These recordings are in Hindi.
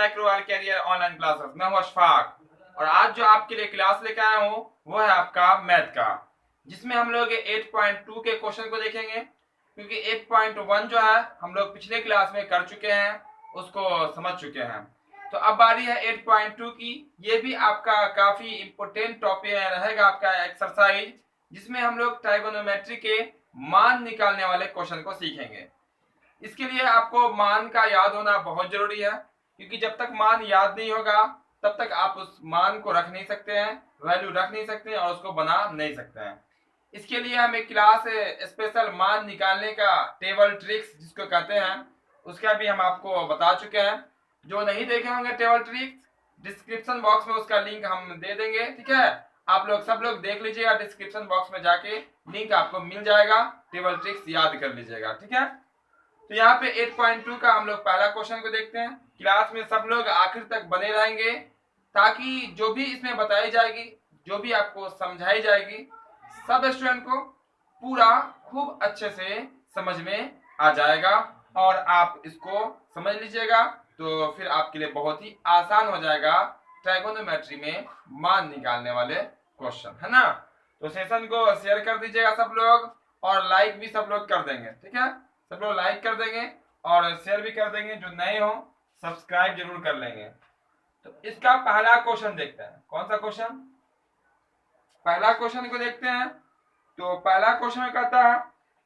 माइक्रो और कैरियर ऑनलाइन क्लासेस। मैं हूं अशफाक और आज जो आपके लिए क्लास लेकर आया हूं वो है आपका मैथ का, जिसमें हम लोग 8.2 के क्वेश्चन को देखेंगे, क्योंकि 8.1 जो है हम लोग पिछले क्लास में कर चुके हैं, उसको समझ चुके हैं। तो अब बारी है 8.2 की। ये भी आपका काफी इंपोर्टेंट टॉपिक रहेगा, आपका एक्सरसाइज, जिसमें हम लोग ट्राइगोनोमेट्री के मान निकालने वाले क्वेश्चन को सीखेंगे। इसके लिए आपको मान का याद होना बहुत जरूरी है, क्योंकि जब तक मान याद नहीं होगा तब तक आप उस मान को रख नहीं सकते हैं, वैल्यू रख नहीं सकते हैं और उसको बना नहीं सकते हैं। इसके लिए हम एक क्लास स्पेशल मान निकालने का टेबल ट्रिक्स जिसको कहते हैं, उसका भी हम आपको बता चुके हैं। जो नहीं देखे होंगे टेबल ट्रिक्स, डिस्क्रिप्शन बॉक्स में उसका लिंक हम दे देंगे, ठीक है। आप लोग सब लोग देख लीजिएगा, डिस्क्रिप्शन बॉक्स में जाके लिंक आपको मिल जाएगा, टेबल ट्रिक्स याद कर लीजिएगा, ठीक है। तो यहाँ पे 8.2 का हम लोग पहला क्वेश्चन को देखते हैं। क्लास में सब लोग आखिर तक बने रहेंगे, ताकि जो भी इसमें बताई जाएगी, जो भी आपको समझाई जाएगी, सब स्टूडेंट को पूरा खूब अच्छे से समझ में आ जाएगा और आप इसको समझ लीजिएगा तो फिर आपके लिए बहुत ही आसान हो जाएगा ट्राइगोनोमेट्री में मान निकालने वाले क्वेश्चन, है ना। तो सेशन को शेयर कर दीजिएगा सब लोग, और लाइक भी सब लोग कर देंगे, ठीक है। सब लोग लाइक कर देंगे और शेयर भी कर देंगे, जो नए हो सब्सक्राइब जरूर कर लेंगे। तो इसका पहला क्वेश्चन देखते हैं। कौन सा क्वेश्चन? पहला क्वेश्चन को देखते हैं। तो पहला क्वेश्चन कहता है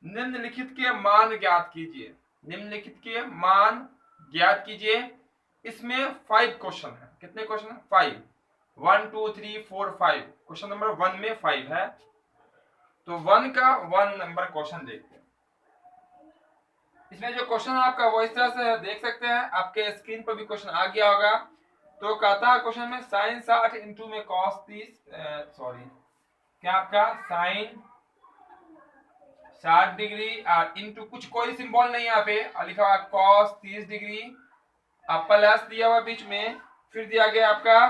निम्नलिखित के मान ज्ञात कीजिए। निम्नलिखित के मान ज्ञात कीजिए। इसमें 5 क्वेश्चन है। कितने क्वेश्चन है? 5। 1 2 3 4 5। क्वेश्चन नंबर 1 में 5 है। तो 1 का 1 नंबर क्वेश्चन देखते हैं। इसमें जो क्वेश्चन है आपका वो इस तरह से देख सकते हैं, आपके स्क्रीन पर भी क्वेश्चन आ गया होगा। तो कहता है क्वेश्चन में साइन 60 इंटू में कॉस 30, क्या आपका साइन 60 डिग्री और इंटू कुछ कोई सिंबल नहीं यहाँ पे, लिखा हुआ कॉस 30 डिग्री, अब प्लस दिया हुआ बीच में, फिर दिया गया आपका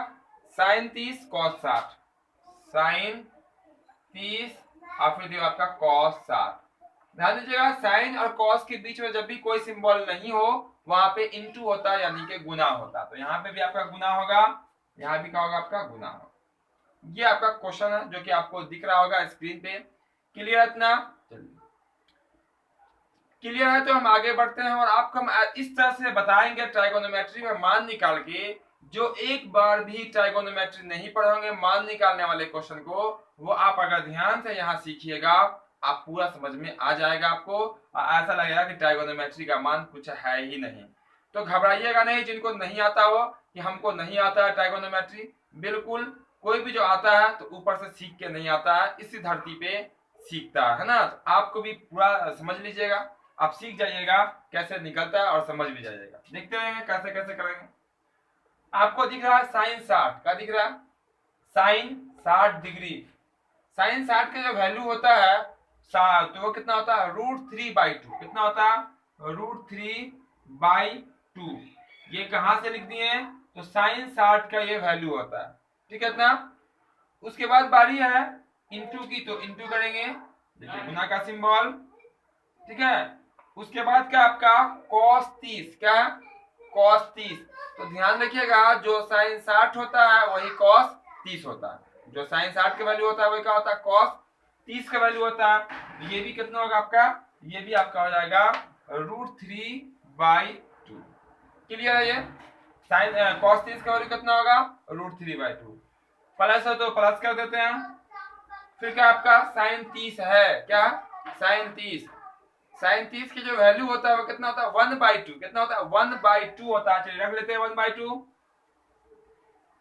साइन 30 कॉस 60, साइन 30 और फिर दिया आपका कॉस 60। ध्यान दीजिएगा, साइन और कॉस के बीच में जब भी कोई सिंबल नहीं हो वहां पे इंटू होता है, यानी कि गुना होता है। तो यहाँ पे भी आपका गुना होगा, यहाँ भी क्या होगा आपका गुना होगा। ये आपका क्वेश्चन है जो कि आपको दिख रहा होगा स्क्रीन पे। क्लियर है इतना? चलिए, क्लियर है तो हम आगे बढ़ते हैं और आपको हम इस तरह से बताएंगे ट्राइगोनोमेट्री में मान निकाल के, जो एक बार भी ट्राइगोनोमेट्री नहीं पढ़े होंगे मान निकालने वाले क्वेश्चन को, वो आप अगर ध्यान से यहाँ सीखिएगा आप पूरा समझ में आ जाएगा आपको, ऐसा लगेगा कि ट्राइगोनोमेट्री का मान कुछ है ही नहीं। तो घबराइएगा नहीं जिनको नहीं आता हो कि हमको नहीं आता है ट्राइगोनोमेट्री। बिल्कुल, कोई भी जो आता है तो ऊपर से सीख के नहीं आता है, इसी धरती पे सीखता है ना। तो आपको भी पूरा समझ लीजिएगा, आप सीख जाइएगा कैसे निकलता है और समझ भी जाइएगा। देखते रहेंगे कैसे कैसे करेंगे। आपको दिख रहा है साइन 60, क्या दिख रहा है? Sign 60 degree. साइन 60 का जो वैल्यू होता है तो वो कितना होता है? √3/2। कितना होता है? √3/2। ये कहां से लिख दिए? तो साइन 60 का ये वैल्यू होता है, ठीक है इतना। उसके बाद बारी है इंटू की, तो इंटू करेंगे, देखिए गुना का सिंबल, ठीक है। उसके बाद क्या आपका cos 30, क्या cos 30। तो ध्यान रखिएगा, जो साइन 60 होता है वही cos 30 होता है। जो साइन 60 का वैल्यू होता है वही क्या होता है? cos 30 का वैल्यू होता है। ये भी कितना होगा आपका? ये भी आपका हो जाएगा √3/2। क्लियर है? ये साइन cos 30 का वैल्यू कितना होगा? √3/2। प्लस है तो प्लस कर देते हैं। फिर क्या आपका साइन 30 है, क्या साइन 30। साइन 30 की जो वैल्यू होता है वो कितना होता है? 1/2। कितना होता है? 1/2 होता है। चलिए रख लेते हैं 1/2।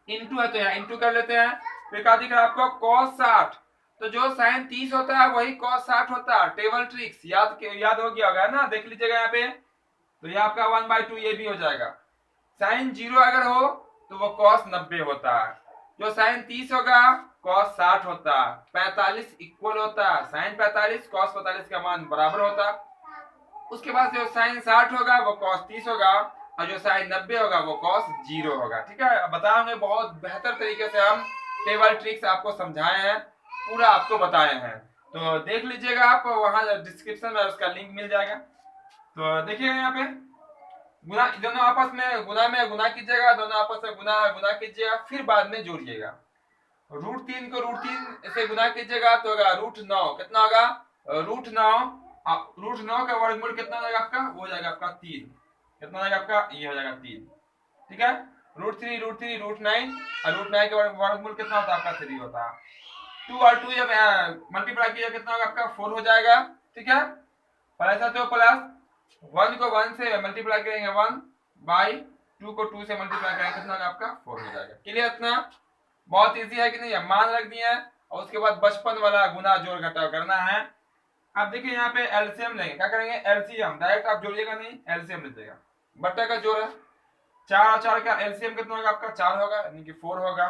इंटू है तो यहाँ इंटू कर लेते हैं। फिर क्या दिख रहा है आपको? cos 60। तो जो साइन 30 होता है वही cos 60 होता है। टेबल ट्रिक्स याद हो गया होगा ना, देख लीजिएगा यहाँ पे। तो ये आपका 1/2 ये भी हो जाएगा। साइन 0 अगर हो तो वो cos 90 होता है। जो साइन 30 होगा cos 60 होता है। 45 इक्वल होता है साइन 45, cos 45 का मान बराबर होता है। उसके बाद जो साइन 60 होगा वो cos 30 होगा, और जो साइन 90 होगा वो cos 0 होगा, ठीक है। बताएंगे बहुत बेहतर तरीके से, हम टेबल ट्रिक्स आपको समझाए हैं, पूरा आपको बताए हैं। तो देख लीजिएगा आप, वहां डिस्क्रिप्शन में उसका लिंक मिल जाएगा। तो देखिएगा यहाँ पे, गुना, दोनों आपस में गुना कीजिएगा, दोनों आपस में गुना कीजिएगा, फिर बाद में जोड़िएगा। √3 को √3 से गुना कीजिएगा तो होगा √9, कितना होगा √9 का वर्गमूल कितना हो जाएगा आपका, वो हो जाएगा आपका 3, कितना हो जाएगा आपका, ये हो जाएगा 3, ठीक है। √3 √9 और √9 का वर्गमूल कितना होता है आपका 3 होता है। 2 और 2 जब मल्टीप्लाई किया कितना होगा आपका 4 हो जाएगा, ठीक है। प्लस है तो प्लस 1 को 1 से मल्टीप्लाई करेंगे 1 बाई 2 को 2 से मल्टीप्लाई करेंगे कितना होगा आपका 4 हो जाएगा। क्लियर, इतना बहुत इजी है कि नहीं, मान रख दिया है और उसके बाद बचपन वाला गुना जोड़ घटाव करना है। अब देखिए यहाँ पे एलसीएम लेंगे, क्या करेंगे एलसीएम, डायरेक्ट आप जोड़िएगा नहीं, एलसीएम लीजिएगा, बट्टा का जोड़ है 4 और 4 का एलसीएम कितना होगा आपका 4 होगा, यानी कि 4 होगा।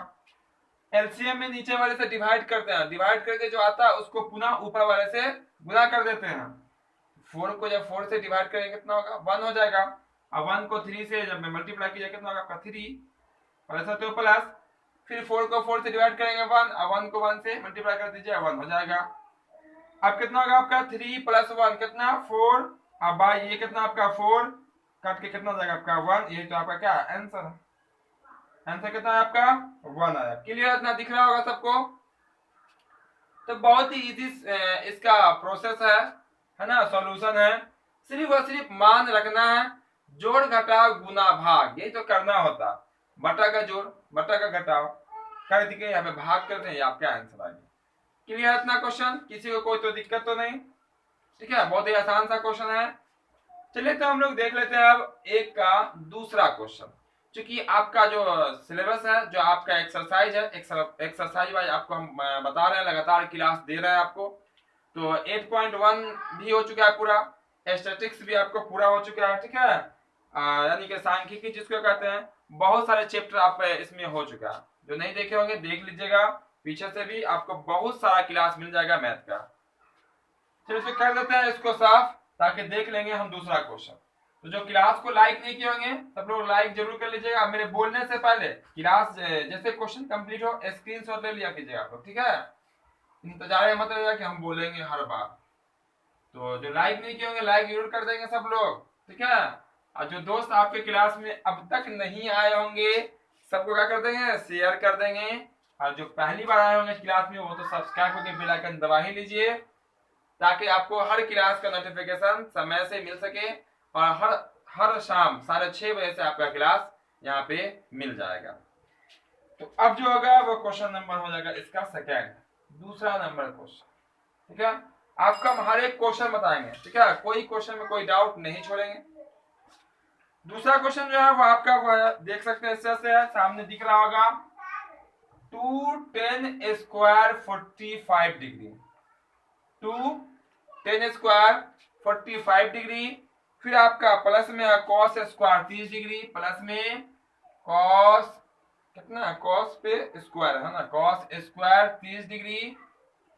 एलसीएम में नीचे वाले से डिवाइड करते हैं, डिवाइड करके जो आता है उसको पुनः ऊपर वाले से गुना कर देते हैं। 4 को जब 4 से डिवाइड करेंगे कितना होगा 1 हो जाएगा। अब 1 को 3 से जब मल्टीप्लाई किया कितना होगा आपका 3, प्लस तो प्लस, फिर 4 को 4 से डिवाइड करेंगे 1, अब 1 को 1 से मल्टीप्लाई कर दीजिए 1 हो जाएगा। अब कितना होगा आपका 3 + 1 कितना 4, अब बाई ये कितना आपका 4 काट के कितना हो जाएगा आपका 1, ये तो आपका क्या आंसर है, आंसर कितना है आपका 1 आया। क्लियर, इतना दिख रहा होगा सबको। तो बहुत ही इजी इसका प्रोसेस है ना, सॉल्यूशन है, सिर्फ और सिर्फ मान रखना है, जोड़ घटाव गुना भाग यही तो करना होता, बटा का जोड़ बटा का घटाव कर दिए, यहाँ पे भाग करते हैं, आपका आंसर आ गया। क्लियर इतना क्वेश्चन, किसी को कोई तो दिक्कत तो नहीं, ठीक है, बहुत ही आसान सा क्वेश्चन है। चलिए तो हम लोग देख लेते हैं अब एक का दूसरा क्वेश्चन। क्योंकि आपका जो सिलेबस है, जो आपका एक्सरसाइज है, एक्सरसाइज वाइज आपको हम बता रहे हैं, लगातार क्लास दे रहे हैं आपको। तो 8.1 भी हो चुका है पूरा, स्टैटिस्टिक्स भी आपको पूरा हो चुका है, ठीक है, यानी कि सांख्यिकी जिसको कहते हैं, बहुत सारे चैप्टर आप इसमें हो चुका है। जो नहीं देखे होंगे देख लीजिएगा, पीछे से भी आपको बहुत सारा क्लास मिल जाएगा मैथ का। चलिए इसको कर देते हैं इसको साफ, ताकि देख लेंगे हम दूसरा क्वेश्चन। तो जो क्लास को लाइक नहीं किए होंगे सब लोग लाइक जरूर कर लीजिएगा। मेरे बोलने से पहले क्लास जैसे क्वेश्चन कंप्लीट हो स्क्रीनशॉट ले लिया कीजिएगा आप लोग, ठीक है, इंतजार मत रहिएगा कि हम बोलेंगे हर बार। तो जो लाइक नहीं किए होंगे लाइक जरूर कर देंगे सब लोग, ठीक है। और जो दोस्त आपके क्लास में अब तक नहीं आए होंगे सबको क्या कर देंगे शेयर कर देंगे, और जो पहली बार आए होंगे क्लास में वो तो सब्सक्राइब करके बेल आइकन दबा ही लीजिए, ताकि आपको हर क्लास का नोटिफिकेशन समय से मिल सके, और हर शाम 6:30 बजे से आपका क्लास यहाँ पे मिल जाएगा। तो अब जो होगा वो क्वेश्चन नंबर हो जाएगा इसका सेकंड, दूसरा नंबर क्वेश्चन, ठीक है। आपका हम हर एक क्वेश्चन बताएंगे, ठीक है, कोई क्वेश्चन में कोई डाउट नहीं छोड़ेंगे। दूसरा क्वेश्चन जो है वो आपका वो है, देख सकते हैं इससे से है, सामने दिख रहा होगा 2tan² 45 डिग्री, 2tan² 45 डिग्री, फिर आपका प्लस में cos² 30 डिग्री, प्लस में cos कितना cos पे स्क्वायर है ना, cos² 30 डिग्री,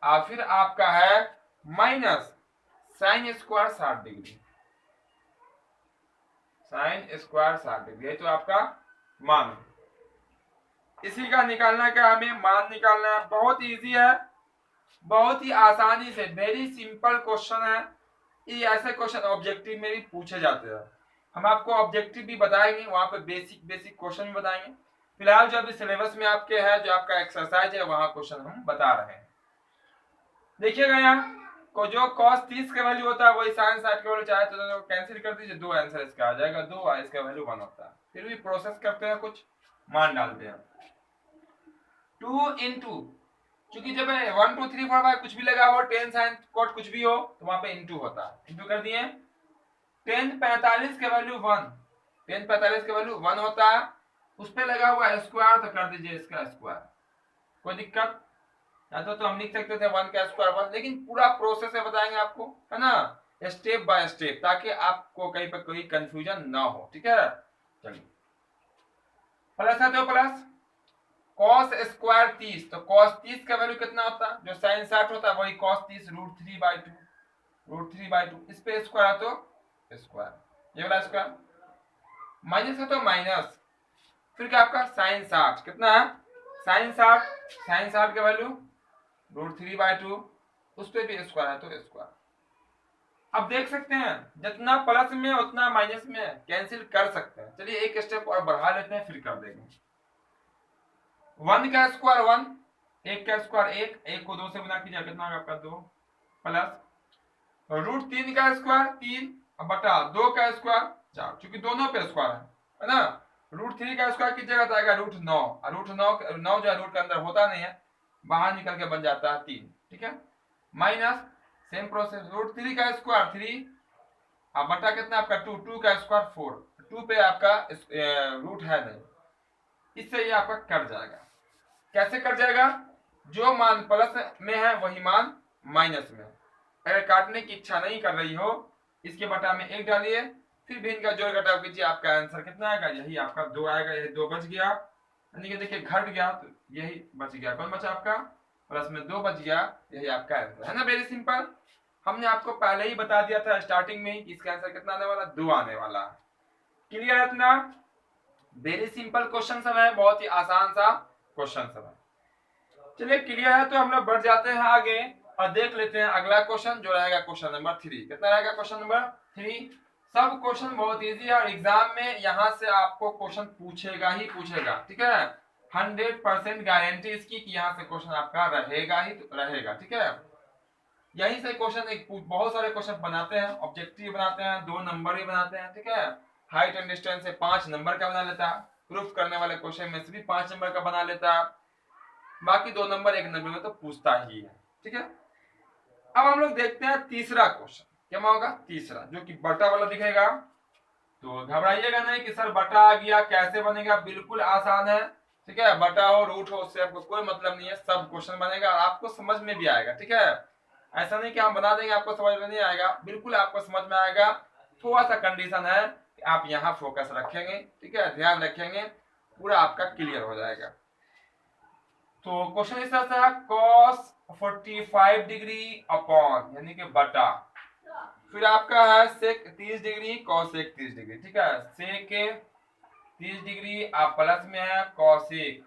और फिर आपका है minus sin² 60 degree, sin² 60 degree, तो आपका मान इसी का निकालना का हमें मान निकालना है। बहुत इजी है, बहुत ही आसानी से, वेरी सिंपल क्वेश्चन है। ये ऐसे क्वेश्चन ऑब्जेक्टिव में भी पूछे जाते हैं, हम आपको ऑब्जेक्टिव भी बताएंगे, वहां पे बेसिक क्वेश्चन भी बताएंगे। फिलहाल जो अभी सिलेबस में आपके है, जो आपका एक्सरसाइज है, वहां क्वेश्चन हम बता रहे हैं। देखिएगा यहाँ को जो cos 30 का वैल्यू होता है वही sin 60 का वैल्यू, चाहे तो कैंसिल कर दीजिए, 2 आंसर इसका आ जाएगा, 2 और इसका वैल्यू 1 होता है। फिर भी प्रोसेस करते हैं, कुछ मान डालते हैं। 2 into, क्योंकि जब 1 2 3 4 5 कुछ भी लगा हो, tan sin cot कुछ भी हो, तो वहां पे इंटू होता है, इंटू कर दिए। tan 45 का वैल्यू 1, tan 45 का वैल्यू 1 होता है, उस पे लगा हुआ स्क्वायर, तो कर दीजिए इसका स्क्वायर, कोई दिक्कत या तो हम लिख सकते थे 1 का स्क्वायर 1, लेकिन पूरा प्रोसेस है बताएंगे आपको, है ना, स्टेप बाय स्टेप, ताकि आपको कहीं पर कोई कंफ्यूजन ना हो, ठीक है। चलिए प्लस है तो प्लस cos² 30, तो cos 30 का वैल्यू कितना होता है, जो sin 60 होता है वही cos 30 √3/2, इस पे स्क्वायर है तो स्क्वायर, ये वाला स्क्वायर, माइनस है तो माइनस, फिर क्या आपका sin 60 कितना है, sin 60 का वैल्यू √3/2, उस पे भी स्क्वायर है तो स्क्वायर, अब देख सकते हैं जितना प्लस में उतना माइनस में कैंसिल कर सकते हैं। चलिए एक स्टेप और बढ़ा लेते हैं फिर कर देंगे। 1 का स्क्वायर 1, 1 का स्क्वायर 1, 1 को 2 से गुना कीजिए कितना होगा आपका 2, प्लस रूट 3 का स्क्वायर 3 बटा 2 का स्क्वायर 4, क्योंकि दोनों पे स्क्वायर है ना। रूट 3 का स्क्वायर किस जगह तो आएगा रूट 9, और रूट 9 जो है रूट के अंदर होता नहीं है, बाहर निकल के बन जाता है 3, ठीक है। माइनस सेम प्रोसेस, रूट 3 का स्क्वायर 3 अब बटा कितना आपका 2, 2 का स्क्वायर 4, 2 पे आपका रूट है नहीं, इससे ये आपका कट जाएगा। कैसे कट जाएगा? जो मान प्लस में है वही मान माइनस में। अगर काटने की इच्छा नहीं कर रही हो, इसके बटा में 1 डालिए, फिर भी इनका जोड़ घटाव कीजिए, आपका आंसर कितना आएगा? यही आपका 2 आएगा। यही 2 बच गया, यानी कि देखिए घट गया तो यही बच गया। कौन बचा आपका? प्लस में 2 बच गया, यही आपका आंसर है ना। Very simple. हमने आपको पहले ही बता दिया था स्टार्टिंग में ही कि इसका आंसर कितना आने वाला? 2 आने वाला। क्लियर है इतना? वेरी सिंपल क्वेश्चन सब है, बहुत ही आसान सा क्वेश्चन सब है। चलिए क्लियर है तो हम लोग बढ़ जाते हैं आगे और देख लेते हैं अगला क्वेश्चन जो रहेगा क्वेश्चन नंबर 3। कितना रहेगा क्वेश्चन नंबर 3? सब क्वेश्चन बहुत इजी है और एग्जाम में यहाँ से आपको क्वेश्चन पूछेगा ही पूछेगा, ठीक है। 100% गारंटी इसकी कि यहाँ से क्वेश्चन आपका रहेगा ही रहेगा, ठीक है। यहीं से क्वेश्चन एक बहुत सारे क्वेश्चन बनाते हैं, ऑब्जेक्टिव बनाते हैं, 2 नंबर भी बनाते हैं, ठीक है। हाइट एंड डिस्टेंस से 5 नंबर का बना लेता, प्रूफ करने वाले क्वेश्चन में से भी 5 नंबर का बना लेता, बाकी 2 नंबर 1 नंबर में तो पूछता ही है, ठीक है। अब हम लोग देखते हैं तीसरा क्वेश्चन। क्या होगा? तीसरा जो कि बटा वाला दिखेगा, तो घबराइएगा नहीं कि सर बटा आ गया कैसे बनेगा, बिल्कुल आसान है, ठीक है। बटा हो रूट हो उससे आपको कोई मतलब नहीं है, सब क्वेश्चन बनेगा और आपको समझ में भी आएगा, ठीक है। ऐसा नहीं कि हम बना देंगे आपको समझ में नहीं आएगा, बिल्कुल आपको समझ में आएगा। थोड़ा सा कंडीशन है कि आप यहाँ फोकस रखेंगे, ठीक है, ध्यान रखेंगे, पूरा आपका क्लियर हो जाएगा। तो क्वेश्चन इस तरह से है, cos 45 डिग्री अपॉन यानी कि बटा, फिर आपका है sec 30 डिग्री cosec 30 डिग्री, ठीक है। sec 30 डिग्री आप प्लस में है, cosec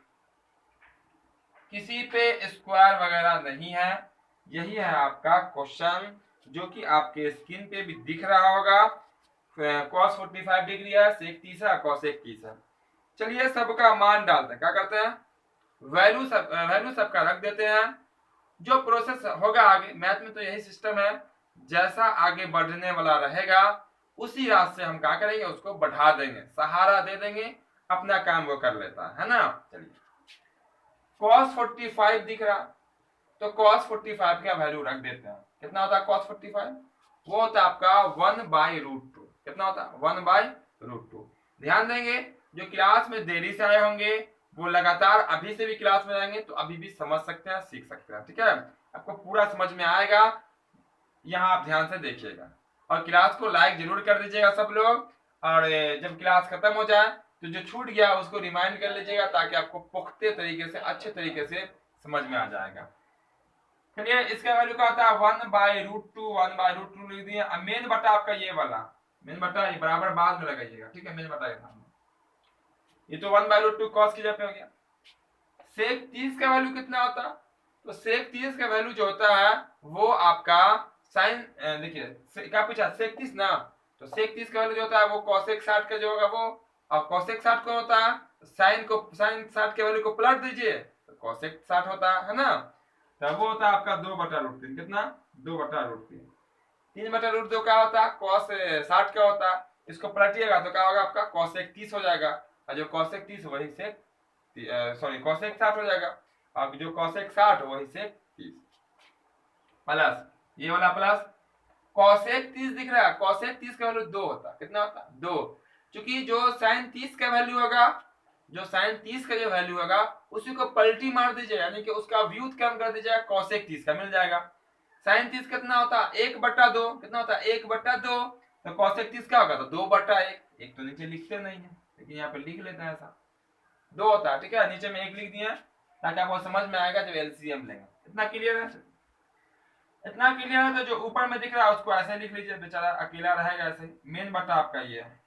किसी पे स्क्वायर वगैरह नहीं है। यही है आपका क्वेश्चन जो कि आपके स्क्रीन पे भी दिख रहा होगा। cos 45 डिग्री है, sec 30 है, cosec 30 है। चलिए सबका मान डालते हैं, क्या करते हैं? वैल्यू सबका रख देते हैं। जो प्रोसेस होगा आगे मैथ में तो यही सिस्टम है, जैसा आगे बढ़ने वाला रहेगा उसी रास्ते से हम क्या करेंगे? उसको बढ़ा देंगे, सहारा दे देंगे, अपना काम वो कर लेता है ना। चलिए cos 45 दिख रहा, तो cos 45 का वैल्यू रख देते हैं। कितना होता है cos 45? वो होता है आपका 1/√2। कितना होता है? 1/√2। ध्यान देंगे जो क्लास में देरी से आए होंगे वो लगातार अभी से भी क्लास में रहेंगे तो अभी भी समझ सकते हैं, सीख सकते हैं, ठीक है। आपको पूरा समझ में आएगा, यहाँ आप ध्यान से देखिएगा और क्लास को लाइक जरूर कर दीजिएगा सब लोग। और जब क्लास खत्म हो जाए तो जो छूट गया उसको रिमाइंड कर लीजिएगा ताकि आपको पुख्ते तरीके से अच्छे तरीके से समझ में आ जाएगा। चलिए इसका वैल्यू क्या होता है? 1/√2, 1/√2 लिख दिए। अब मेन बटा आपका ये वाला, मेन बटा ये बराबर बाद में लगाइएगा, ठीक है। मेन बटा ये तो 1/√2 cos की जगह पे हो गया। sec 30 का वैल्यू कितना होता? तो sec 30 का वैल्यू जो होता है वो आपका साइन, देखिए क्या पूछा? sec 30 ना, तो sec 30 का वैल्यू जो होता है वो cosec 60 का जो होगा वो, और cosec 60 कौन होता है? साइन 60 के वैल्यू को पलट दीजिए तो cosec 60 होता है ना। तो वो होता है आपका 2/√3। कितना? 2/√3। 3/√2 क्या होता है? cos 60 का होता है, इसको पलटिएगा तो क्या होगा आपका? cosec 30 हो जाएगा, और जो cosec 30 वही से cosec 60 हो जाएगा, अब जो cosec 60 वही से 30 प्लस ये वाला प्लस cosec 30 दिख रहा है, cosec 30 का वैल्यू 2 होता है। कितना होता है? 2। क्योंकि जो sin 30 का वैल्यू होगा, जो sin 30 का जो वैल्यू होगा उसी को पलटी मार दीजिए, यानी कि उसका व्युत कम कर दीजिएगा, cosec 30 का मिल जाएगा। sin 30 कितना होता है? 1/2। कितना होता है? 1/2। तो cosec 30 क्या होगा? तो 2/1। एक तो नीचे लिखते नहीं है लेकिन यहाँ पे लिख लेते हैं, ऐसा 2 होता है, ठीक है। नीचे में 1 लिख दिए ताकि आपको समझ में आएगा जब एलसीएम लेंगे। इतना क्लियर है? इतना क्लियर है तो जो ऊपर में दिख रहा है उसको ऐसे लिख लीजिए, बेचारा अकेला रहेगा ऐसे। मेन बटा आपका ये है,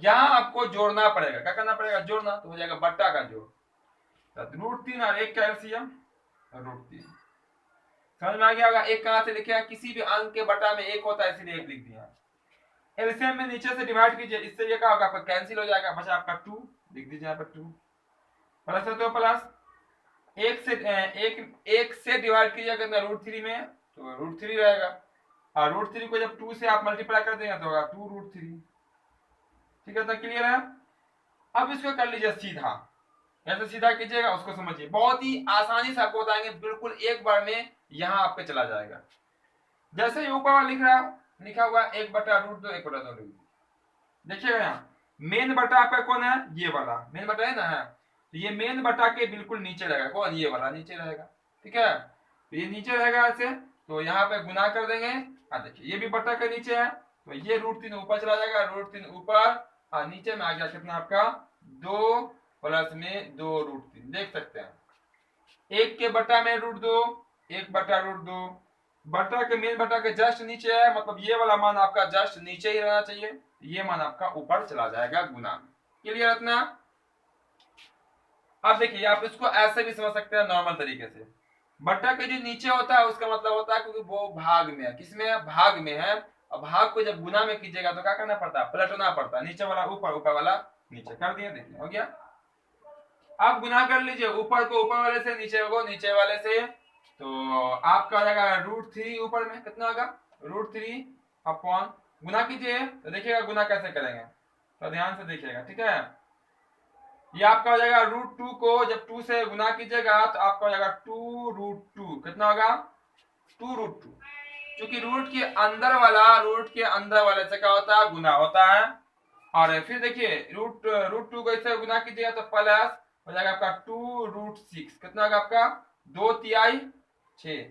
यहाँ आपको जोड़ना पड़ेगा। क्या करना पड़ेगा? जोड़ना, तो हो जाएगा बट्टा का जोड़। तो √3 और 1 का एलसीएम √3। समझ में आ गया होगा। एक कहां से लिखे, किसी भी अंक के बटा में एक होता है इसलिए एक लिख दिया। एलसीएम में नीचे से डिवाइड कीजिए, इससे ये क्या होगा, आपका कैंसिल हो जाएगा, बचा आपका 2, लिख दीजिए यहाँ पर 2 प्लस है तो प्लस एक से डिवाइड कीजिएगा कितना, √3 में, तो √3 रहेगा। और √3 को जब 2 से आप मल्टीप्लाई कर देंगे तो होगा 2√3। ठीक है, तो क्लियर है। अब इसको कर लीजिए सीधा, ऐसे सीधा कीजिएगा, उसको समझिए, बहुत ही आसानी से आपको बताएंगे, बिल्कुल एक बार में यहाँ आपके चला जाएगा। जैसे ही ऊपर लिखा हुआ 1/√2 1/2 लिख दीजिए। देखिएगा यहाँ मेन बटा आपका कौन है, ये वाला मेन बटा है ना, है तो ये मेन बटा के बिल्कुल नीचे रहेगा, कौन, ये वाला नीचे रहेगा। ठीक है, तो ये नीचे रहेगा ऐसे, तो यहाँ पे गुना कर देंगे। देखिए ये भी बटा के नीचे है, तो ये √3 ऊपर चला जाएगा, √3 ऊपर, और नीचे में आ गया कितना आपका 2 प्लस में 2√3। देख सकते हैं एक के बटा में √2, 1/√2, बटा के मेन बटा के जस्ट नीचे है, मतलब ये वाला मान आपका जस्ट नीचे ही रहना चाहिए, ये मान आपका ऊपर चला जाएगा गुना में। क्लियर है इतना। अब देखिए आप इसको ऐसे भी समझ सकते हैं नॉर्मल तरीके से, बटा के जो नीचे होता है उसका मतलब होता है क्योंकि वो भाग में है, किसमें है, भाग में है। और भाग को जब गुना में कीजिएगा तो क्या करना पड़ता है, पलटना पड़ता है, नीचे वाला ऊपर, ऊपर वाला नीचे कर दिया। देखिए हो गया। अब गुना कर लीजिए, ऊपर को ऊपर वाले से, नीचे को नीचे वाले से, तो आपका आ जाएगा √3 ऊपर में कितना होगा, √3 अपॉन, गुना कीजिए तो देखिएगा गुना कैसे करेंगे, तो ध्यान से देखिएगा। ठीक है, ये आपका हो जाएगा √2 को जब 2 से गुना कीजिएगा तो आपका हो जाएगा 2√2, कितना होगा 2√2, क्योंकि रूट के अंदर वाले से क्या होता है, गुना होता है। और फिर देखिए √2 को इससे गुना कीजिएगा तो प्लस हो जाएगा आपका 2√6, कितना होगा आपका 2/3 6,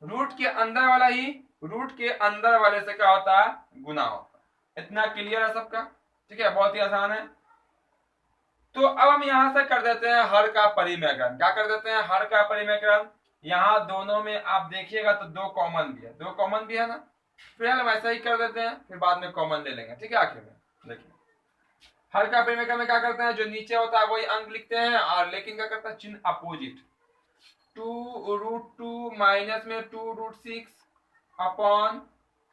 रूट के अंदर वाला ही रूट के अंदर वाले से क्या होता है, गुना होता है। इतना क्लियर है सबका। ठीक है, बहुत ही आसान है। तो अब हम यहां से कर देते हैं हर का परिमेयकरण। क्या कर देते हैं, हर का परिमेयकरण। यहाँ दोनों में आप देखिएगा तो 2 कॉमन भी है, 2 कॉमन भी है ना, फिर हम ऐसा ही कर देते हैं, फिर बाद में कॉमन ले लेंगे। ठीक है, आखिर में देखिए हर का परिमेयकरण में क्या करते हैं, जो नीचे होता है वही अंक लिखते हैं, और लेकिन क्या करता है, चिन्ह अपोजिट, 2√2 माइनस में 2√6 अपॉन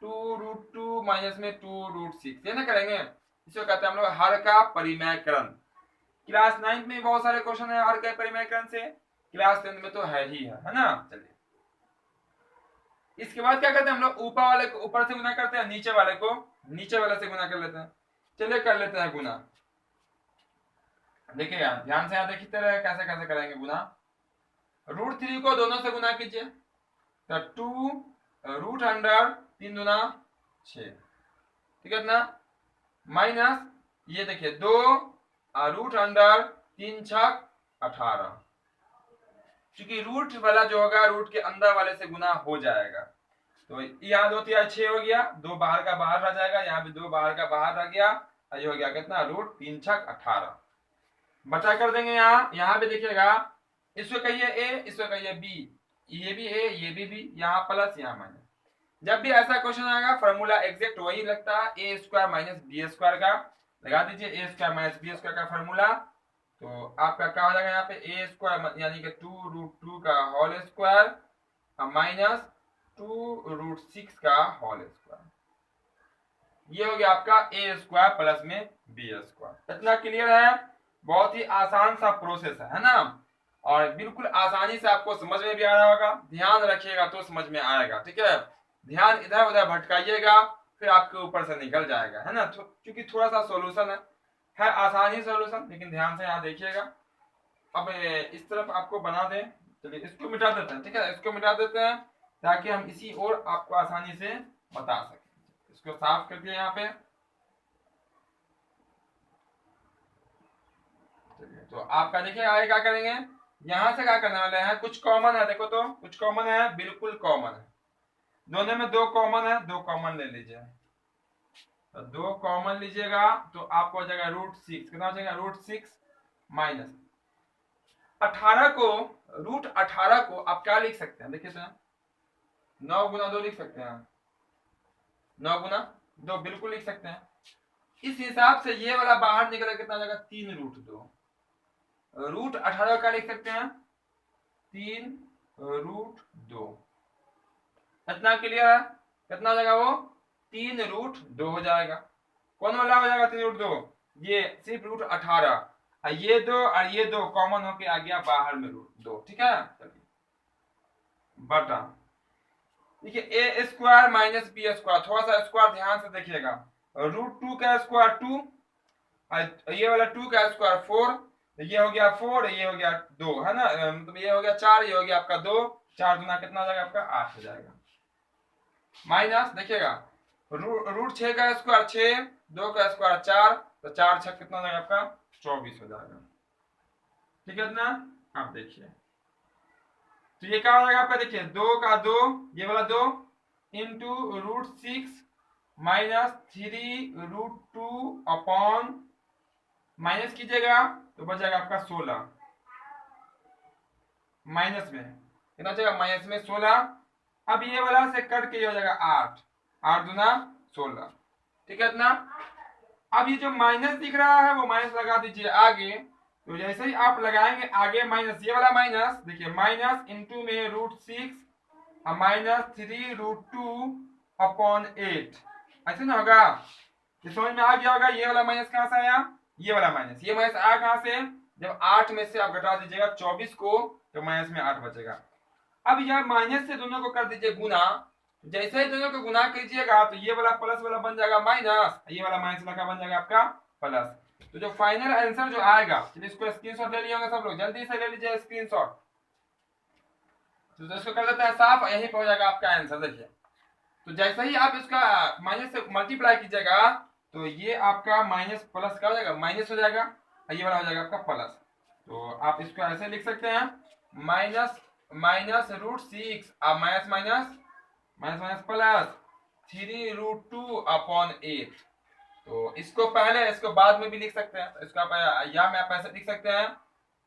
2√2 माइनस में 2√6, ये ना करेंगे। इसको कहते हैं हम लोग हर का परिमेयकरण। क्लास 9 में बहुत सारे क्वेश्चन है हर के परिमेयकरण से, क्लास 10 में तो है ही है ना। चलिए इसके बाद क्या करते हैं हम लोग, ऊपर वाले को ऊपर से गुना करते हैं, नीचे वाले को नीचे वाले से गुना कर लेते हैं। चलिए कर लेते हैं गुना। देखिए यहाँ ध्यान से, यहाँ देखते रहे कैसे कैसे करेंगे गुना। √3 को दोनों से गुना कीजिए, तो 2 √3 दूना 6, ठीक है ना, माइनस ये देखिए 2 √3 6 18, क्योंकि रूट वाला जो होगा रूट के अंदर वाले से गुना हो जाएगा, तो यहाँ 2 6 हो गया, 2 बाहर का बाहर रह जाएगा, यहाँ भी 2 बाहर का बाहर रह गया, ये हो गया कितना √3 6 18, बचा कर देंगे। यहाँ भी देखिएगा, इसको कहिए ए, इसको कहिए बी, ये भी ए, ये भी बी, यहाँ प्लस यहाँ माइनस। जब भी ऐसा क्वेश्चन आएगा फॉर्मूला एग्जैक्ट वही लगता है, a² माइनस b² का लगा दीजिए, a² माइनस b² का फॉर्मूला, तो आपका क्या हो जाएगा यहाँ पे a² यानी कि 2√2 का होल स्क्वायर माइनस 2√6 का होल स्क्वायर, ये हो गया आपका a² प्लस में b²। इतना क्लियर है, बहुत ही आसान सा प्रोसेस है ना, और बिल्कुल आसानी से आपको समझ में भी आ रहा होगा, ध्यान रखिएगा तो समझ में आएगा। ठीक है, ध्यान इधर उधर भटकाइएगा फिर आपके ऊपर से निकल जाएगा, है ना, क्योंकि थोड़ा सा सॉल्यूशन है आसानी सॉल्यूशन, लेकिन ध्यान से यहाँ देखिएगा। अब इस तरफ आपको बना दें, चलिए इसको मिटा देते हैं। ठीक है, इसको मिटा देते हैं ताकि हम इसी और आपको आसानी से बता सकें। इसको साफ कर दिया यहाँ पे। चलिए तो आपका देखिए आगे क्या करेंगे, यहाँ से क्या करने वाले हैं, कुछ कॉमन है, देखो तो कुछ कॉमन है, बिल्कुल कॉमन है, दोनों में 2 कॉमन है, 2 कॉमन ले लीजिए, तो 2 कॉमन लीजिएगा तो आपको हो जाएगा √6, कितना हो जाएगा √6 माइनस 18 को, √18 को आप क्या लिख सकते हैं, देखिए तो 9 गुना 2 लिख सकते हैं, 9 गुना 2 बिल्कुल लिख सकते हैं। इस हिसाब से ये वाला बाहर निकल कितना हो जाएगा 3√2, √18 का लिख सकते हैं 3√2, इतना क्लियर है? कितना हो जाएगा वो? 3√2 हो जाएगा। कौन वाला हो जाएगा 3√2? ये सिर्फ √18, और ये दो और ये दो कॉमन होके आ गया बाहर में √2। ठीक है, चलिए बटा, देखिए ए स्क्वायर माइनस बी स्क्वायर, थोड़ा सा स्क्वायर ध्यान से देखिएगा। √2 का स्क्वायर 2, ये वाला 2 का स्क्वायर 4, ये हो गया 4, ये हो गया 2, है ना, मतलब ये हो गया 4, ये हो गया आपका 2, 4 गुना कितना हो जाएगा आपका 8 हो जाएगा। माइनस देखिएगा √6 का स्क्वायर 6, 2 का स्क्वायर 4, तो 4 6 कितना हो जाएगा आपका 24 हो जाएगा। ठीक है ना, आप देखिए तो ये क्या हो जाएगा आपका, देखिए 2 का 2, ये वाला 2 इंटू √6 माइनस 3√2 अपॉन, माइनस कीजिएगा तो बच जाएगा आपका 16, माइनस में कितना बचेगा, माइनस में 16। अब ये वाला से कट के ये हो जाएगा 8, 8 दूना 16। ठीक है ना, अब ये जो माइनस दिख रहा है वो माइनस लगा दीजिए आगे, तो जैसे ही आप लगाएंगे आगे माइनस, ये वाला माइनस देखिए, माइनस इंटू में √6 और माइनस 3√2 अपॉन 8, ऐसे ना होगा? ये समझ में आ गया होगा? ये वाला माइनस कहां से आया? ये वाला माइनस, ये माइनस आया कहां से? जब 8 में से आप घटा दीजिएगा 24 को, तो माइनस में 8 बचेगा। अब यह माइनस से दोनों को कर दीजिए गुना, जैसे ही दोनों को गुना कीजिएगा तो ये वाला प्लस वाला बन जाएगा माइनस, ये वाला माइनस वाला क्या बन जाएगा आपका प्लस। तो जो फाइनल आंसर जो आएगा, चलिए इसको स्क्रीनशॉट ले लिया होगा सब लोग, जल्दी से ले लीजिए स्क्रीनशॉट। तो इसको कर देते हैं साफ, यही पे हो जाएगा आपका आंसर। देखिए तो जैसे ही आप इसका माइनस से मल्टीप्लाई कीजिएगा तो ये आपका माइनस प्लस क्या हो जाएगा, माइनस हो जाएगा, और ये वाला हो जाएगा आपका प्लस। तो आप इसको ऐसे लिख सकते हैं, माइनस माइनस √6 अब minus minus minus minus plus 3√2 upon 8। तो इसको पहले इसको बाद में भी लिख सकते हैं, तो इसका या में आप ऐसे लिख सकते हैं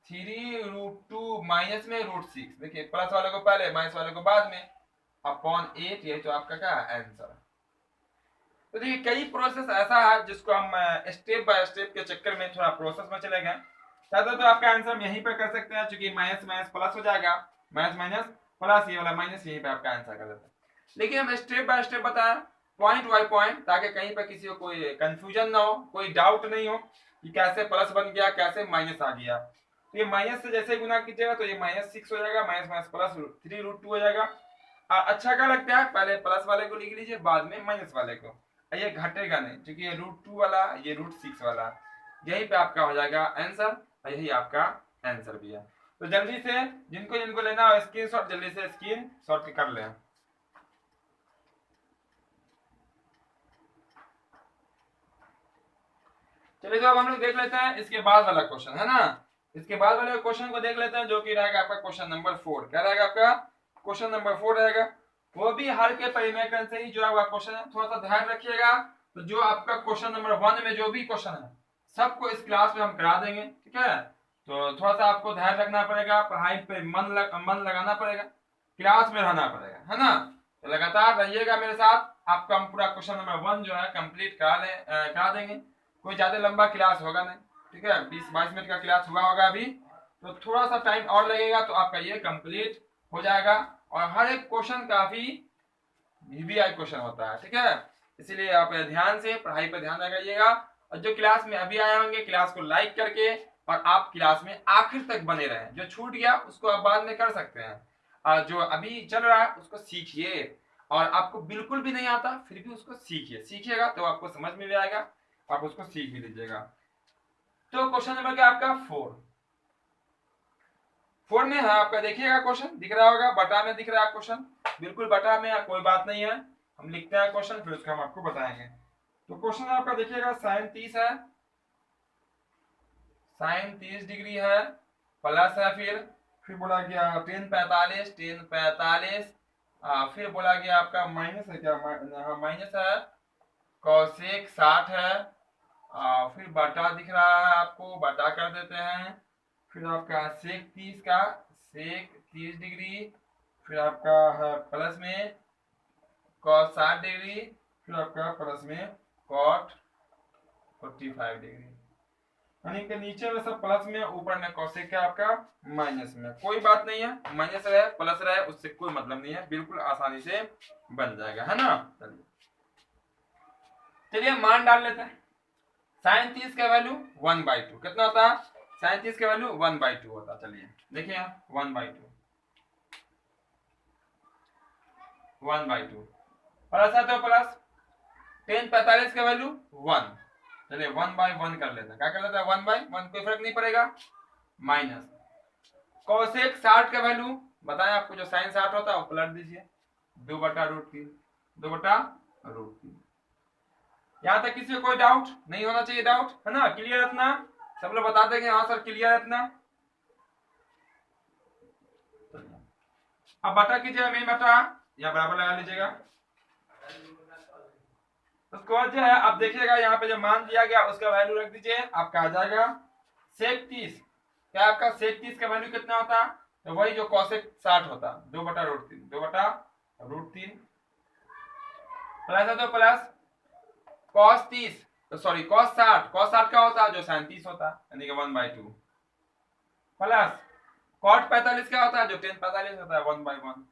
3√2 माइनस में √6, देखिए प्लस वाले को पहले माइनस वाले को बाद में, अपॉन 8, ये तो आपका क्या आंसर है। तो देखिए कई प्रोसेस ऐसा है जिसको हम स्टेप बाय स्टेप के चक्कर में थोड़ा प्रोसेस में चले गए, ज्यादा तो आपका आंसर हम यहीं पर कर सकते हैं, क्योंकि माइनस माइनस प्लस हो जाएगा, माइनस माइनस प्लस, ये वाला माइनस, यहीं पे आपका आंसर कर देते हैं। लेकिन हम स्टेप बाय स्टेप बताएं, पॉइंट बाय पॉइंट, ताकि कहीं पर किसी को कोई कंफ्यूजन ना हो, कोई डाउट नहीं हो कि कैसे प्लस बन गया, कैसे माइनस आ गया। तो ये माइनस से जैसे गुना कीजिएगा तो ये -6 हो जाएगा, माइनस माइनस प्लस 3√2 हो जाएगा। अच्छा क्या लगता है, पहले प्लस वाले को लिख लीजिए, बाद में माइनस वाले को, ये घटेगा नहीं, क्योंकि ये √2 वाला, ये √6 वाला, यही पे आपका हो जाएगा आंसर, और यही आपका आंसर भी है। तो जल्दी से जिनको जिनको लेना हो स्क्रीनशॉट, जल्दी से स्क्रीनशॉट कर लें। चलिए तो अब हम लोग देख लेते हैं इसके बाद वाला क्वेश्चन, है ना, इसके बाद वाले क्वेश्चन को देख लेते हैं, जो कि रहेगा आपका क्वेश्चन नंबर 4। क्या रहेगा आपका क्वेश्चन नंबर 4 रहेगा, वो भी हर के परिमेय से ही जुड़ा हुआ क्वेश्चन है। थोड़ा सा ध्यान रखिएगा, तो जो आपका क्वेश्चन नंबर 1 में जो भी क्वेश्चन है सबको इस क्लास में हम करा देंगे। ठीक है, तो थोड़ा सा आपको ध्यान रखना पड़ेगा, पढ़ाई पे मन लगाना पड़ेगा, क्लास में रहना पड़ेगा, है ना। तो लगातार रहिएगा मेरे साथ, आपका हम पूरा क्वेश्चन नंबर 1 जो है कंप्लीट करा देंगे। कोई ज्यादा लंबा क्लास होगा नहीं, ठीक है, 20-22 मिनट का क्लास हुआ होगा अभी, तो थोड़ा सा टाइम और लगेगा तो आपका ये कंप्लीट हो जाएगा। और हर एक क्वेश्चन काफी वीवीआई क्वेश्चन होता है, ठीक है, इसीलिए आप ध्यान से पढ़ाई पर ध्यान लगाइएगा। और जो क्लास में अभी आए होंगे, क्लास को लाइक करके, और आप क्लास में आखिर तक बने रहें। जो छूट गया उसको आप बाद में कर सकते हैं, और जो अभी चल रहा है उसको सीखिए, और आपको बिल्कुल भी नहीं आता फिर भी उसको सीखिए, सीखिएगा तो आपको समझ में भी आएगा, आप उसको सीख भी लीजिएगा। तो क्वेश्चन नंबर क्या आपका 4 में है आपका, देखिएगा क्वेश्चन दिख रहा होगा, बटा में दिख रहा है क्वेश्चन, बिल्कुल बटा में, कोई बात नहीं है, हम लिखते हैं क्वेश्चन फिर उसका हम आपको बताएंगे। तो क्वेश्चन आपका देखिएगा sin 30 है, sin 30 डिग्री है, प्लस है, फिर बोला गया tan 45, फिर बोला गया आपका माइनस है, क्या माइनस है, cosec 60 है, फिर बटा दिख रहा है आपको, बटा कर देते हैं, फिर आपका sec 30 का sec 30 डिग्री, फिर आपका है प्लस में cos 60 डिग्री, फिर आपका प्लस में cot 45 डिग्री, यानी कि नीचे में सब प्लस में, ऊपर में कौशिक है आपका माइनस में। कोई बात नहीं है, माइनस रहे प्लस रहे उससे कोई मतलब नहीं है, बिल्कुल आसानी से बन जाएगा, है ना। चलिए मान डाल लेते हैं। साइन 30 का वैल्यू 1/2 कितना होता है? साइन 30 का वैल्यू 1/2 होता है। चलिए देखिए 1/2 1/2 प्लस है तो प्लस, tan 45 का वैल्यू 1। चलिए 1/1 कर लेते हैं। क्या कर लेते हैं? 1/1, कोई फर्क नहीं पड़ेगा। माइनस कोसेक 60 का वैल्यू बताएं आपको, जो साइन 60 होता है वो पलट दीजिए, 2/√3 2/√3। यहां तक किसी को कोई डाउट नहीं होना चाहिए, डाउट है ना, क्लियर रखना। सब लोग बता देंगे हाँ सर क्लियर रखना। अब बटा कीजिएगा, मेन बटा या बराबर लगा लीजिएगा। उसके बाद जो है अब देखिएगा यहाँ पे जो मान दिया गया उसका वैल्यू रख दीजिए, आपका आ जाएगा सेक 30। क्या आपका सेक 30 का वैल्यू कितना होता? तो वही जो कॉसेक 60 होता, 2/√3 2/√3 प्लस है तो प्लस कॉस 30, तो सॉरी कॉस 60 का होता है जो साइन 30 होता है, यानी कि 1/2 प्लस कॉट 45 का होता है जो tan 45 होता है 1/1।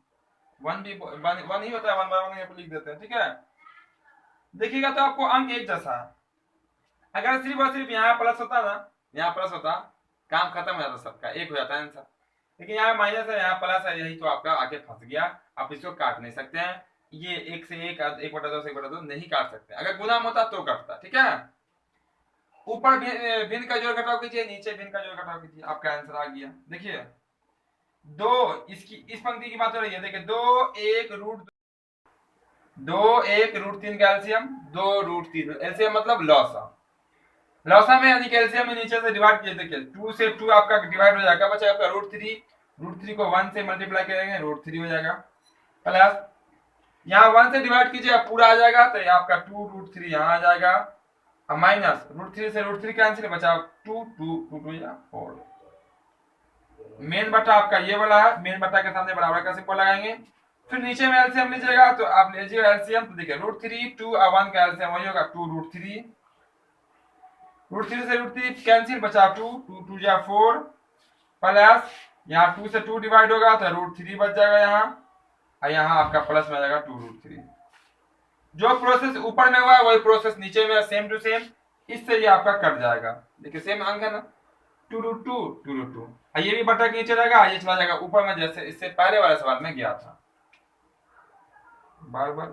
1 भी 1 ही होता है, 1/1 यहाँ पे लिख देते हैं, ठीक है। देखिएगा तो आपको अंक एक जैसा है। अगर सिर्फ और सिर्फ यहाँ प्लस होता ना, यहाँ प्लस होता, काम खत्म हो जाता सबका, एक हो जाता है आंसर। लेकिन यहाँ माइनस है, यहाँ प्लस है, यही तो आपका आके फंस गया। आप इसको काट नहीं सकते हैं, ये 1 से 1 1/2 से 1/2 नहीं काट सकते। अगर गुना होता तो कटता, ठीक है। ऊपर भिन्न का जोड़ घटाव कीजिए, नीचे भिन्न का जोड़ घटाव कीजिए, आपका आंसर आ गया। देखिए दो, इसकी इस पंक्ति की बात हो रही है, देखिए 2 1 √3 का एलसीएम 2 √3, एलसीएम मतलब लॉसा। लॉसा में यानी एलसीएम में नीचे से डिवाइड किए, देखिए 2 से 2 आपका डिवाइड हो जाएगा, बचा आपका √3। √3 को 1 से मल्टीप्लाई करेंगे, √3 हो जाएगा। प्लस यहाँ 1 से डिवाइड कीजिए पूरा आ जाएगा, तो आपका 2 √3 यहाँ आ जाएगा। अब माइनस √3 से √3 कैंसिल, बचा 2 2 2 2 या 4। मेन बटा आपका ये वाला है, मेन बटा के सामने बराबर का सिंबल लगाएंगे। फिर नीचे में एलसीएम लीजिएगा, तो आप लीजिएगा एलसीएम, तो देखिए √3 2 और 1 का एलसीएम वही होगा 2 √3 से √3 कैंसिल, बचा 2 2 2 या 4 प्लस यहाँ 2 से 2 डिवाइड होगा तो √3 बच जाएगा यहाँ, और यहाँ आपका प्लस में आ जाएगा 2 √3। जो प्रोसेस ऊपर में हुआ है वही प्रोसेस नीचे में सेम टू सेम, इससे ये आपका कट जाएगा। देखिए सेम अंक है ना, 2 √2 2 √2, ये भी बटा के नीचे रहेगा, ये चला जाएगा ऊपर में, जैसे इससे पहले वाले सवाल में गया था बार बार।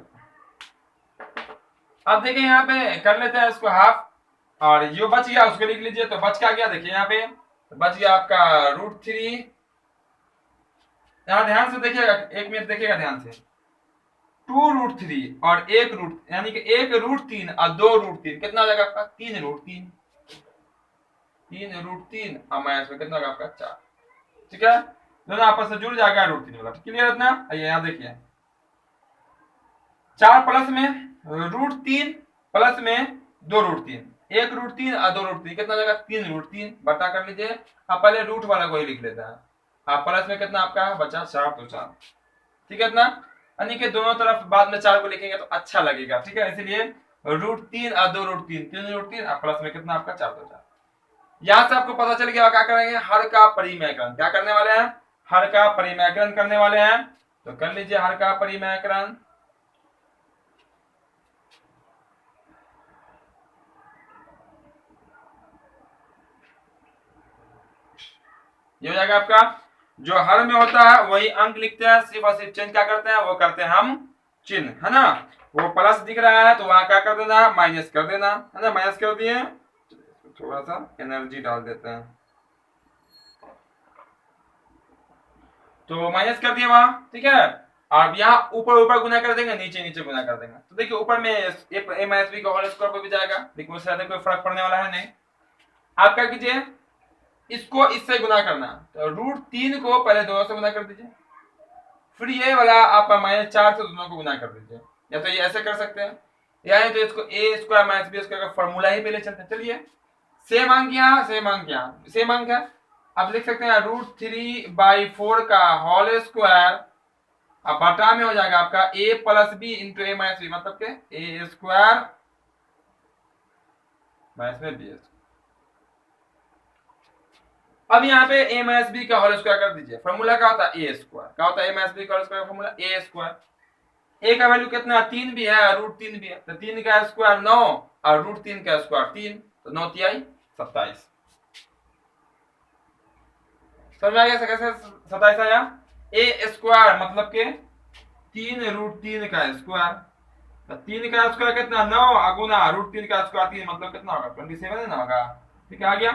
अब देखिए यहाँ पे कर लेते हैं इसको हाफ, और जो बच गया उसको लिख लीजिए। तो बच क्या गया, देखिए यहाँ पे बच गया आपका √3। यहाँ ध्यान से देखिएगा, 1 मिनट देखिएगा ध्यान से, 2 √3 और 1 रूट, यानी कि 1 √3 और 2 √3 कितना हो जाएगा आपका 3 √3 3 √3 और माइनस में कितना होगा आपका 4, ठीक है। दोनों आपस में जुड़ जाएगा √3 वाला, क्लियर है ना। आइए यहाँ देखिए 4 प्लस में √3 प्लस में 2 √3, 1 √3 और 2 √3 कितना जाएगा 3 √3, बटा कर लीजिए। आप पहले रूट वाला को ही लिख लेते हैं। आप प्लस में कितना आपका बचा 4 तो 4, ठीक है ना। यानी कि दोनों तरफ बाद में 4 को लिखेंगे तो अच्छा लगेगा, ठीक है। इसलिए √3 और 2 √3 3 √3 और प्लस में कितना आपका 4 तो 4। यहां से आपको पता चल गया क्या करेंगे, हर का परिमेयकरण। क्या करने वाले हैं, हर का परिमेयकरण करने वाले हैं। तो कर लीजिए हर का परिमेयकरण। ये हो जाएगा आपका, जो हर में होता है वही अंक लिखते हैं, सिर्फ और सिर्फ चेंज क्या करते हैं, वो करते हैं हम चिन्ह, है ना। वो प्लस दिख रहा है तो वहां क्या कर देना, माइनस कर देना, है ना। माइनस कर दिए, थोड़ा सा एनर्जी डाल देते हैं, तो माइनस कर दिए वहां, ठीक है। अब यहाँ ऊपर ऊपर गुना कर देंगे, नीचे नीचे गुना कर देंगे। तो देखिए ऊपर में a माइनस बी का होल स्क्वायर पर भी जाएगा, लेकिन उससे ज्यादा कोई फर्क पड़ने वाला है नहीं। आप क्या कीजिए, इसको इससे गुना करना, तो √3 को पहले दोनों से गुना कर दीजिए, फिर ये वाला आप -4 से दोनों को गुना कर दीजिए। या तो ये ऐसे कर सकते हैं, या तो इसको a² माइनस बी स्क्वायर का फॉर्मूला ही पहले चलते हैं। चलिए सेम अंक यहाँ, सेम अंक यहाँ, सेम अंक है। आप लिख सकते हैं √3/4 का होल स्क्वायर, अब बटा में हो जाएगा आपका a plus B into a minus B, मतलब के a² माइनस में b। अब यहाँ पे a माइनस बी का होल स्क्वायर कर दीजिए। फॉर्मूला क्या होता है a स्क्वायर, क्या होता है a माइनस बी का whole square formula a square. a का वैल्यू कितना 3 भी है, रूट 3 भी है, तो 3 का स्क्वायर 9 और रूट 3 का स्क्वायर 3, तो 9 तिहाई 27। समझ में आ गया कैसे 27 आया। a स्क्वायर मतलब के 3 रूट 3 का स्क्वायर, तो 3 का स्क्वायर कितना 9 गुना रूट 3 का स्क्वायर 3 मतलब कितना होगा 27 ना होगा। ठीक है आ गया।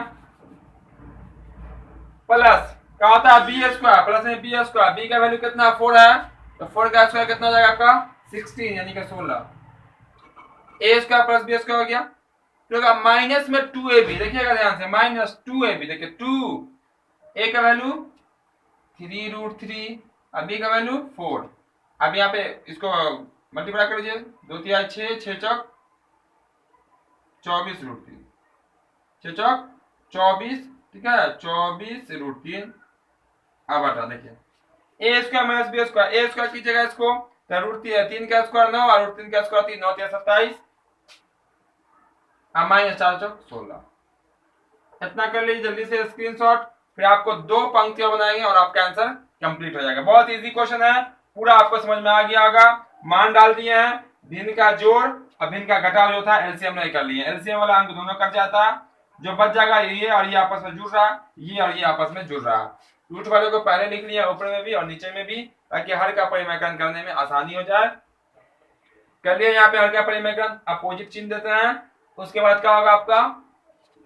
प्लस क्या होता है बी स्क्वायर, प्लस में बी स्क्वायर, बी का वैल्यू कितना 4 है, तो 4 का स्क्वायर कितना हो जाएगा आपका 16 यानी कि 16। ए स्क्वायर प्लस बी स्क्वायर हो गया। तो माइनस में 2ab, देखिएगा ध्यान से, माइनस 2ab, देखिए 2 ए का वैल्यू 3 रूट 3 और बी का वैल्यू 4। अब यहाँ पे इसको मल्टीप्लाई कर लीजिए, 2 तिहाई 6, 6 चौक 24 रूट 3, 6 चौक 24, ठीक है 24 रूट 3। अब हटा देखिए ए स्क्वायर माइनस बी स्क्वायर, ए स्क्वायर कीजिएगा इसको, तो रूट 3 का स्क्वायर 9 और रूट 3 का स्क्वायर 3, 9 तिहाई 27 और माइनस 4 चौक 16। इतना कर लीजिए जल्दी से स्क्रीनशॉट, फिर आपको 2 पंक्तियां बनाएंगे और आपका आंसर कंप्लीट हो जाएगा। बहुत इजी क्वेश्चन है, पूरा आपको समझ में आ गया होगा। मान डाल दिए हैं, भिन्न का जोड़ और भिन्न का घटाव जो था एलसीएम नहीं कर लिए, एलसीएम वाला अंक दोनों कट जाता है, जो बच जाएगा ये और ये आपस में जुड़ रहा, ये और ये आपस में जुड़ रहा। रूट वाले को पहले लिख लिया ऊपर में भी और नीचे में भी, ताकि हर का परिमाकरण करने में आसानी हो जाए। कर लिया यहाँ पे हर का परिमाकरण, अपोजिट चिन्ह देते हैं। उसके बाद क्या होगा आपका,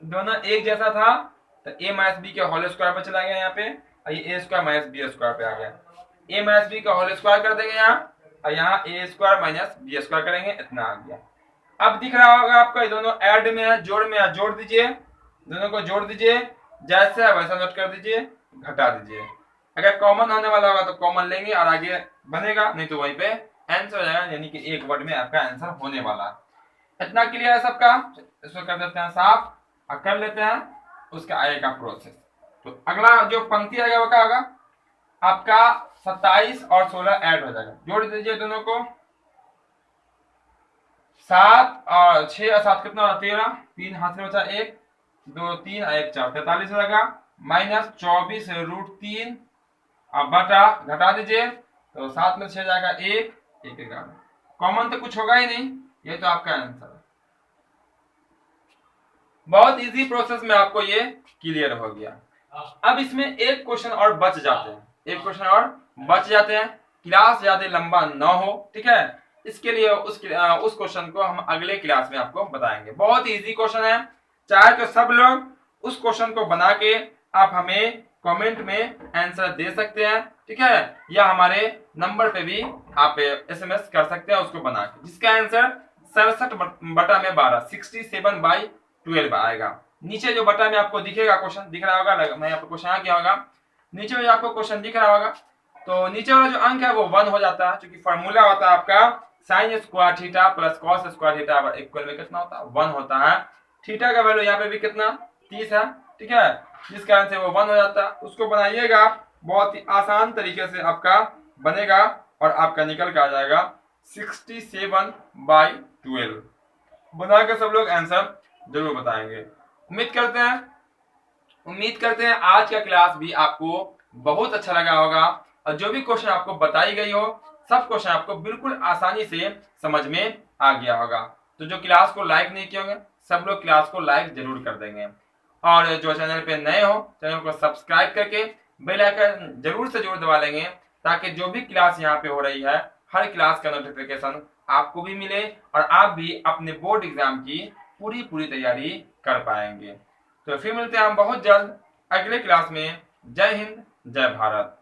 दोनों एक जैसा था तो a माइनस बी के होल स्क्वायर पर चला गया यहाँ पे, और ये a square minus B square पे आ गया। a माइनस बी का होल स्क्वायर कर देंगे यहाँ, और यहाँ a square minus B square करेंगे, इतना आ गया। अब दिख रहा होगा आपको ये दोनों ऐड में है, जोड़ में है, जोड़ दीजिए, दोनों को जोड़ दीजिए, जैसे है वैसा नोट कर दीजिए, घटा दीजिए। अगर कॉमन होने वाला होगा तो कॉमन लेंगे और आगे बनेगा, नहीं तो वहीं पे आंसर हो जाएगा, यानी कि एक वर्ड में आपका आंसर होने वाला है। इतना क्लियर है सबका। इसको कर देते हैं साफ और कर लेते हैं उसका आएगा प्रोसेस। तो अगला जो पंक्ति आएगा वो क्या होगा आपका 27 और 16 ऐड हो जाएगा, जोड़ दीजिए दोनों को, 7 और 6 और 7 कितना होगा 13, 3 हाथ से बचा 1 2 3 और 1 4, 43 हो जाएगा, माइनस 24 रूट 3 और बटा घटा दीजिए, तो 7 में 6 जाएगा 1 1 11। कॉमन तो कुछ होगा ही नहीं, ये तो आपका आंसर है। बहुत इजी प्रोसेस में आपको ये क्लियर हो गया। अब इसमें एक क्वेश्चन और बच जाते हैं, एक क्वेश्चन और बच जाते हैं, क्लास ज्यादा लंबा ना हो, ठीक है। इसके लिए उस क्वेश्चन को हम अगले क्लास में आपको बताएंगे। बहुत इजी क्वेश्चन है, चाहे तो सब लोग उस क्वेश्चन को बना के आप हमें कमेंट में आंसर दे सकते हैं, ठीक है, या हमारे नंबर पे भी आप एसएमएस कर सकते हैं उसको बना के, जिसका आंसर 67/12 67/12 आएगा। नीचे जो बटा में आपको दिखेगा क्वेश्चन दिख रहा होगा, मैं आपको क्वेश्चन आ गया होगा, नीचे में आपको क्वेश्चन दिख रहा होगा, तो नीचे वाला जो अंक है वो 1 हो जाता है, क्योंकि फॉर्मूला होता है आपका sine square theta plus cos square theta equal में कितना होता है 1 होता है। थीटा का वैल्यू यहाँ पे भी कितना 30 है, ठीक है, जिस कारण से वो 1 हो जाता है। उसको बनाइएगा, बहुत ही आसान तरीके से आपका बनेगा और आपका निकल के आ जाएगा 67/12। बना के सब लोग आंसर जरूर बताएंगे। उम्मीद करते हैं आज का क्लास भी आपको बहुत अच्छा लगा होगा, और जो भी क्वेश्चन आपको बताई गई हो सब क्वेश्चन आपको बिल्कुल आसानी से समझ में आ गया होगा। तो जो क्लास को लाइक नहीं किए होंगे सब लोग क्लास को लाइक जरूर कर देंगे, और जो चैनल पे नए हो चैनल को सब्सक्राइब करके बेल आइकन जरूर से जरूर दबा लेंगे, ताकि जो भी क्लास यहाँ पे हो रही है हर क्लास का नोटिफिकेशन आपको भी मिले और आप भी अपने बोर्ड एग्जाम की पूरी तैयारी कर पाएंगे। तो फिर मिलते हैं हम बहुत जल्द अगले क्लास में। जय हिंद, जय भारत।